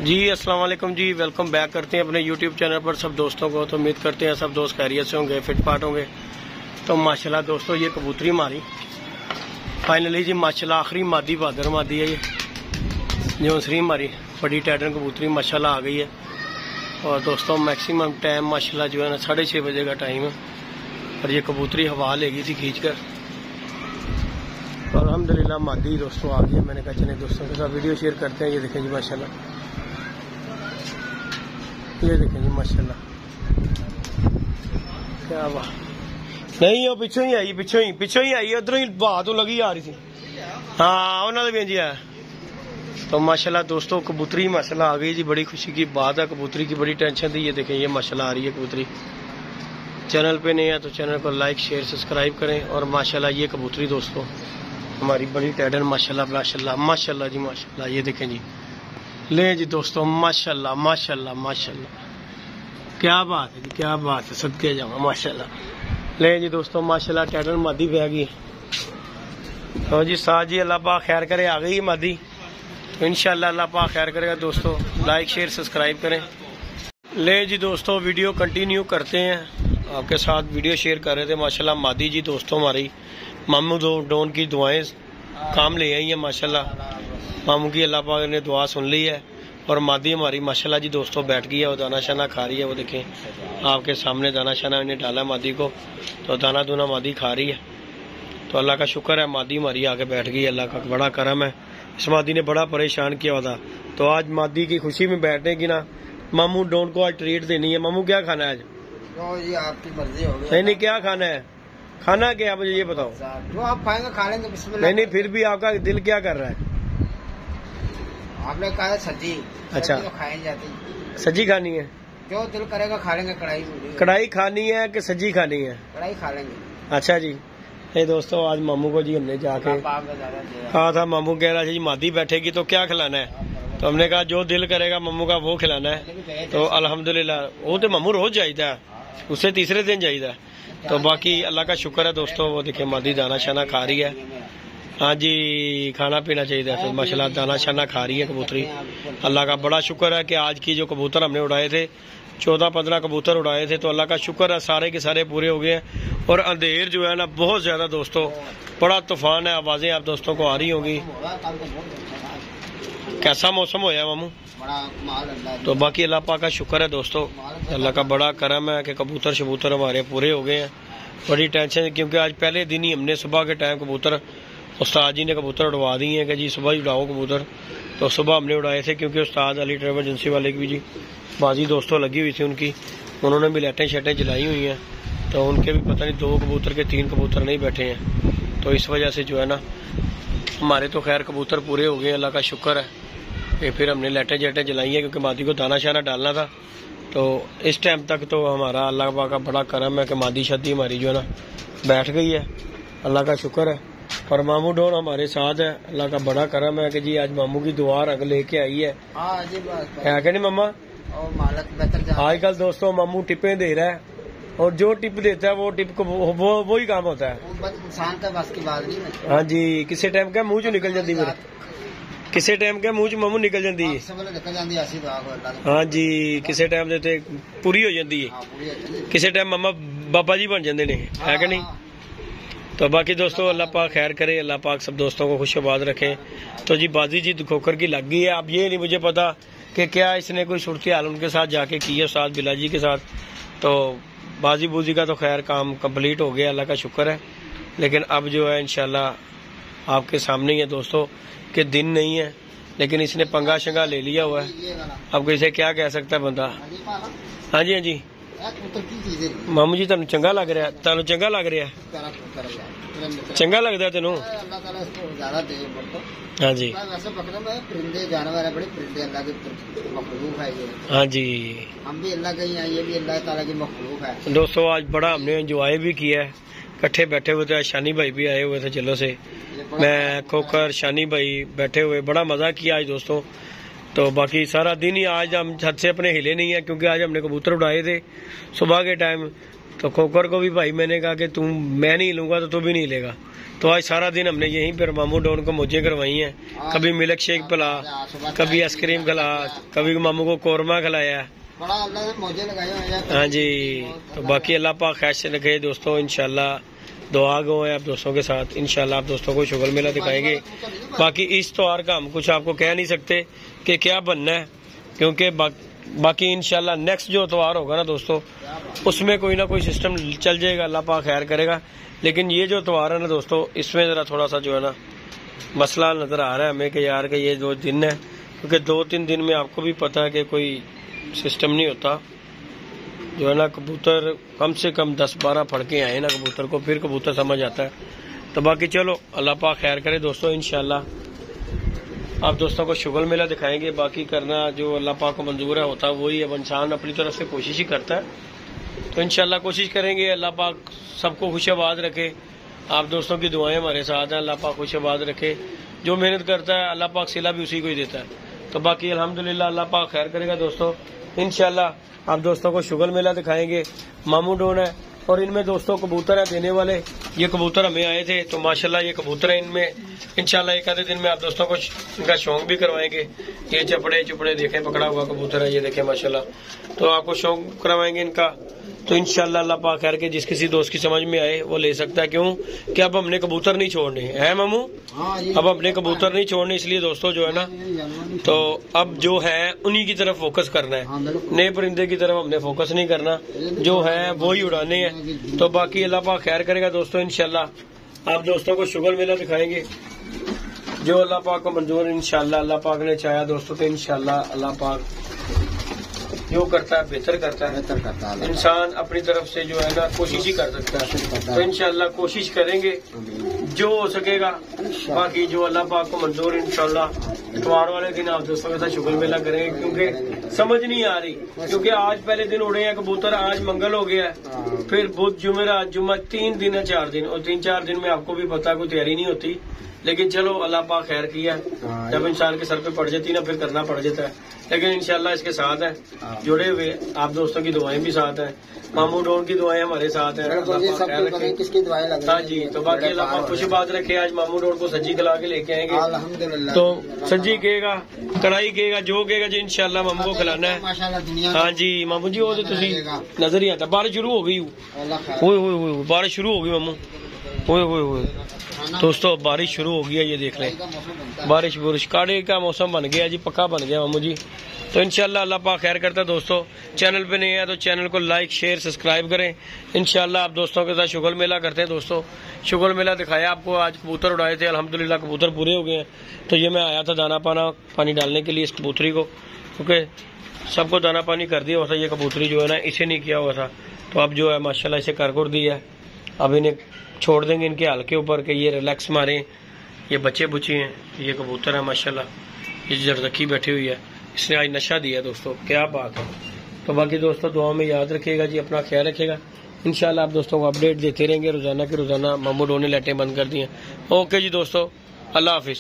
जी अस्सलाम वालेकुम जी, welcome back करते हैं अपने यूट्यूब चैनल पर सब दोस्तों को। तो उम्मीद करते हैं सब दोस्त खैरियत से होंगे, फिट फाट होंगे। तो माशाल्लाह दोस्तों ये कबूतरी मारी फाइनली जी, माशाल्लाह आखिरी मादी बहादुर मादी है ये जो सरी मारी बड़ी टैडन कबूतरी माशाल्लाह आ गई है। और दोस्तों मैक्सिमम टाइम माशाल्लाह जो है ना 6:30 बजे का टाइम है और ये कबूतरी हवा लेगी थी खींच कर। और अल्हम्दुलिल्लाह मादी दोस्तों आ गई है। मैंने कहा चले दोस्तों के साथ वीडियो शेयर करते हैं। ये देखें जी माशाल्लाह, ये देखें जी माशाल्लाह, क्या बात। नहीं वो पिछों ही आई, पिछों ही आई, उधरों ही बात तो लगी आ रही थी। हाँ उन्होंने भी जी आया। तो माशाल्लाह दोस्तों कबूतरी माशाल्लाह आ गई जी, बड़ी खुशी की बात है। कबूतरी की बड़ी टेंशन थी। ये देखें ये माशाल्लाह आ रही है कबूतरी। चैनल पे नहीं है तो चैनल को लाइक शेयर सब्सक्राइब करें। और माशाल्लाह ये कबूतरी दोस्तों हमारी बड़ी टैडन माशाल्लाह माशाल्लाह माशाल्लाह जी माशाल्लाह। ये देखें जी, ले जी दोस्तों माशाल्लाह माशाल्लाह माशाल्लाह, क्या बात है जी, क्या बात है, सदके जाऊंगा माशाल्लाह। ले जी दोस्तों माशाल्लाह टैडन मादी पे आ गई। तो जी साथ जी अल्लाह पाक खैर करे, आ गई मादी। तो इंशाल्लाह अल्लाह पाक खैर करेगा दोस्तों। लाइक शेयर सब्सक्राइब करें। ले जी दोस्तों वीडियो कंटिन्यू करते हैं, आपके साथ वीडियो शेयर कर रहे थे। माशाल्लाह मादी जी दोस्तों हमारी मामू डोन की दुआएं काम ले आई है माशाल्लाह। मामू की अल्लाह पाक ने दुआ सुन ली है और मादी हमारी माशाल्लाह जी दोस्तों बैठ गई है। वो दाना शाना खा रही है। वो देखें आपके सामने दाना शाना इन्हें डाला मादी को, तो दाना दूना मादी खा रही है। तो अल्लाह का शुक्र है मादी हमारी आके बैठ गई। अल्लाह का बड़ा करम है। इस मादी ने बड़ा परेशान किया हुआ था। तो आज मादी की खुशी में बैठने की ना मामू डोन को आज ट्रीट देनी है। मामू क्या खाना है आज? ये आपकी मर्जी होगी। नहीं क्या खाना है? खाना क्या मुझे ये बताओ। जो आप खाएंगे खा लेंगे। नहीं फिर भी आपका दिल क्या कर रहा है? आपने कहा सब्जी। अच्छा तो खाई जाती, सब्जी खानी है, जो दिल करेगा खा लेंगे। कढ़ाई खानी है कि सब्जी खानी है? कढ़ाई खा लेंगे। अच्छा जी। ये दोस्तों आज मामू को जी हमने जाके कहा था, मामू कह रहा था जी मादी बैठेगी तो क्या खिलाना है। तो हमने कहा जो दिल करेगा मामू का वो खिलाना है। तो अल्हम्दुलिल्लाह वो तो मामू रोज जाइदा है, उससे तीसरे दिन जाइदा। तो बाकी अल्लाह का शुक्र है दोस्तों। वो देखिए मादी दाना शाना खा रही है। हाँ जी खाना पीना चाहिए। तो माशाल्लाह दाना शाना खा रही है कबूतरी। अल्लाह का बड़ा शुक्र है कि आज की जो कबूतर हमने उड़ाए थे 14-15 कबूतर उड़ाए थे, तो अल्लाह का शुक्र है सारे के सारे पूरे हो गए हैं। और अंधेर जो है ना बहुत ज्यादा दोस्तों, बड़ा तूफान है। आवाजें आप दोस्तों को आ रही होंगी। कैसा मौसम होया मामू? तो बाकी अल्लाह पाक का शुक्र है दोस्तों। अल्लाह का बड़ा करम है कि कबूतर शबूतर हमारे पूरे हो गए हैं। बड़ी टेंशन, क्योंकि आज पहले दिन ही हमने सुबह के टाइम कबूतर उस्ताद जी ने कबूतर उड़वा दिए हैं कि जी सुबह ही उड़ाओ कबूतर। तो सुबह हमने उड़ाए थे क्योंकि उस्ताद अली ट्रैवल एजेंसी वाले की भी जी बाजी दोस्तों लगी हुई थी उनकी, उन्होंने भी लाइटें शेटें जलाई हुई हैं। तो उनके भी पता नहीं 2 कबूतर के 3 कबूतर नहीं बैठे हैं। तो इस वजह से जो है ना हमारे तो खैर कबूतर पूरे हो गए, अल्लाह का शुक्र है। ये फिर हमने लाइटें जेटें जलाई हैं क्योंकि मादी को दाना शाना डालना था। तो इस टाइम तक तो हमारा अल्लाह पाक का बड़ा करम है कि मादी शादी हमारी जो है ना बैठ गई है, अल्लाह का शुक्र है। और मामू डोन हमारे साथ है, अल्लाह का बड़ा करम है कि जी आज मामू की दुआ रंग लेके आई है कि नहीं मम्मा? आजकल दोस्तों मामू टिपें दे रहा है और जो टिप देता है वो टिप को वो ही काम होता है। इंसान का बस की बात नहीं है। हाँ जी किसी टाइम क्या मुंह चो निकल जाती मेरे, किसी टाइम क्या मुंह च मामू निकल जाती है। हाँ जी किसी टाइम देते पूरी हो जाती है, किसी टाइम मम्मा बाबा जी बन जाते है कि नहीं। तो बाकी दोस्तों अल्लाह पाक खैर करे, अल्लाह पाक सब दोस्तों को खुशबाद रखे। तो जी बाजी जी खोकर की लग गई है। अब ये नहीं मुझे पता कि क्या इसने कोई सूरत हाल उनके साथ जाके की है उस्ताद बिला जी के साथ। तो बाजी बूजी का तो खैर काम कंप्लीट हो गया, अल्लाह का शुक्र है। लेकिन अब जो है इंशाल्लाह आपके सामने ही है दोस्तों कि दिन नहीं है, लेकिन इसने पंगा शंगा ले लिया हुआ है। अब इसे क्या कह सकता है बंदा। हाँ जी हाँ जी मामू जी तुम चंगा लग रहा है, तुम चंगा लग रहा है, चंगा लगता है तेन? हाँ जी जानवर है, बड़े परिंदे अल्लाह के मखलूक है ये। हाँ जी हम भी अल्लाह के ही हैं, ये भी अल्लाह ताला की मखलूक है। दोस्तों आज बड़ा हमने एंजॉय भी किया है, इकट्ठे बैठे हुए थे। शानी भाई भी आए हुए थे चलो से, मैं खोकर शानी भाई बैठे हुए, बड़ा मजा किया आज दोस्तों। तो बाकी सारा दिन ही आज हम छत से अपने हिले नहीं है क्योंकि आज हमने कबूतर उड़ाए थे सुबह के टाइम। तो खोकर को भी भाई मैंने कहा कि मैं नहीं हिलूंगा तो तू भी नहीं हिलेगा। तो आज सारा दिन हमने यहीं पर मामू डॉन को मौजें करवाई हैं। कभी मिल्क शेक पिला, कभी आइसक्रीम खिला, कभी मामू को कौरमा खिलाया। बड़ा अल्लाह ने मौजे लगाए हुए हैं। हाँ जी, तो बाकी अल्लाह पाक खैर से रखे दोस्तों। इंशाल्लाह दुआ गो है आप दोस्तों के साथ। इंशाल्लाह आप दोस्तों को शुगर मेला दिखाएंगे। बाकी इस त्योहार का हम कुछ आपको कह नहीं सकते कि क्या बनना है, क्योंकि बाकी इंशाल्लाह नेक्स्ट जो त्योहार होगा ना दोस्तों, उसमें कोई ना कोई सिस्टम चल जाएगा, अल्लाह पाक खैर करेगा। लेकिन ये जो त्योहार है ना दोस्तों, इसमें जरा थोड़ा सा जो है ना मसला नजर आ रहा है हमें कि यार कि ये 2 दिन है, क्योंकि 2-3 दिन में आपको भी पता है कि कोई सिस्टम नहीं होता जो है ना। कबूतर कम से कम 10-12 फड़के आए ना कबूतर को, फिर कबूतर समझ आता है। तो बाकी चलो अल्लाह पाक खैर करे दोस्तों। इंशाल्लाह आप दोस्तों को शुगर मेला दिखाएंगे। बाकी करना जो अल्लाह पाक को मंजूर है होता है वही। अब इंसान अपनी तरफ से कोशिश ही करता है, तो इंशाल्लाह कोशिश करेंगे। अल्लाह पाक सबको खुशआबाद रखे। आप दोस्तों की दुआएं हमारे साथ हैं। अल्लाह पाक खुशआबाद रखे। जो मेहनत करता है अल्लाह पाक सिला भी उसी को ही देता है। तो बाकी अल्हम्दुलिल्लाह अल्लाह पाक खैर करेगा दोस्तों। इंशाल्लाह आप दोस्तों को शुगर मेला दिखाएंगे। मामू डोन है और इनमें दोस्तों कबूतर है देने वाले। ये कबूतर हमें आए थे, तो माशाल्लाह ये कबूतर है इनमें। इंशाल्लाह एक आधे दिन में आप दोस्तों को इनका शौक भी करवाएंगे। ये चपड़े चुपड़े देखें पकड़ा हुआ कबूतर है, ये देखें माशाल्लाह। तो आपको शौक करवाएंगे इनका। तो इंशाल्लाह अल्लाह पाक खैर के जिस किसी दोस्त की समझ में आए वो ले सकता है। क्यों कि अब हमने कबूतर नहीं छोड़ने है मामू, अब हमने कबूतर नहीं छोड़ने, इसलिए दोस्तों जो है ना, तो अब जो है उन्हीं की तरफ फोकस करना है। नए परिंदे की तरफ हमने फोकस नहीं करना, जो है वो ही उड़ाने हैं। तो बाकी अल्लाह पाक खैर करेगा दोस्तों। इंशाल्लाह आप दोस्तों को शुगर मेला दिखाएंगे जो अल्लाह पाक को मंजूर। इंशाल्लाह अल्लाह पाक ने चाहा दोस्तों, तो इंशाल्लाह अल्लाह पाक जो करता है बेहतर करता है। इंसान अपनी तरफ से जो है ना कोशिश ही कर सकता है। तो इंशाल्लाह कोशिश करेंगे जो हो सकेगा। बाकी जो अल्लाह पाक को मंजूर, इंशाल्लाह इतवार वाले दिन आप दोस्तों के साथ शुगर मेला करेंगे, क्योंकि समझ नहीं आ रही। क्योंकि आज पहले दिन उड़े हैं कबूतर, आज मंगल हो गया है, फिर बुध जुमेरात जुम्मा 3 दिन है, 4 दिन, और 3-4 दिन में आपको भी पता कोई तैयारी नहीं होती। लेकिन चलो अल्लाह पाक खैर किया। जब इंसान के सर पे पड़ जाती ना फिर करना पड़ जाता है। लेकिन इंशाल्लाह इसके साथ है जुड़े हुए। आप दोस्तों की दुआएं भी साथ हैं, मामू डोन की दुआएं हमारे साथ हैं। किसकी दुआएं लग रही? हाँ जी, तो बाकी अल्लाह पाक खुश बात रखे। आज मामू डोन को सज्जी खिला के लेके आएंगे। अल्हम्दुलिल्लाह। तो सज्जी कहेगा, कढ़ाई कहेगा, जो कहेगा जी इंशाल्लाह मामू को खिलाना है। माशाल्लाह दुनिया। हाँ जी मामू जी, वो तो तुसी नजर ही आता। बारिश शुरू हो गई, बारिश शुरू हो गई मामू। दोस्तों बारिश शुरू हो गई है, ये देख लें। बारिश काढ़े का मौसम बन गया जी, पक्का बन गया मामू जी। तो इंशाल्लाह अल्लाह पाक खैर करता है दोस्तों। चैनल पे नहीं है तो चैनल को लाइक शेयर सब्सक्राइब करें। इंशाल्लाह आप दोस्तों के साथ शुगर मेला करते हैं दोस्तों। शुगर मेला दिखाया आपको, आज कबूतर उड़ाए थे, अल्हम्दुलिल्लाह कबूतर पूरे हो गए हैं। तो ये मैं आया था दाना पानी डालने के लिए इस कबूतरी को, क्योंकि सबको दाना पानी कर दिया हुआ था। ये कबूतरी जो है ना इसे नहीं किया हुआ था, तो अब जो है माशाल्लाह इसे कर दिया है। अब इन्हें छोड़ देंगे इनके हाल के ऊपर के ये रिलैक्स मारें। ये बच्चे बुच्चे हैं, ये कबूतर है माशाल्लाह। ये जरदखी बैठी हुई है, इसने आज नशा दिया दोस्तों, क्या बात है। तो बाकी दोस्तों दुआ में याद रखिएगा जी, अपना ख्याल रखिएगा। इंशाल्लाह आप दोस्तों को अपडेट देते रहेंगे रोजाना के रोजाना। मामू डोन ने लाइटें बंद कर दी हैं। ओके जी दोस्तों, अल्लाह हाफिज।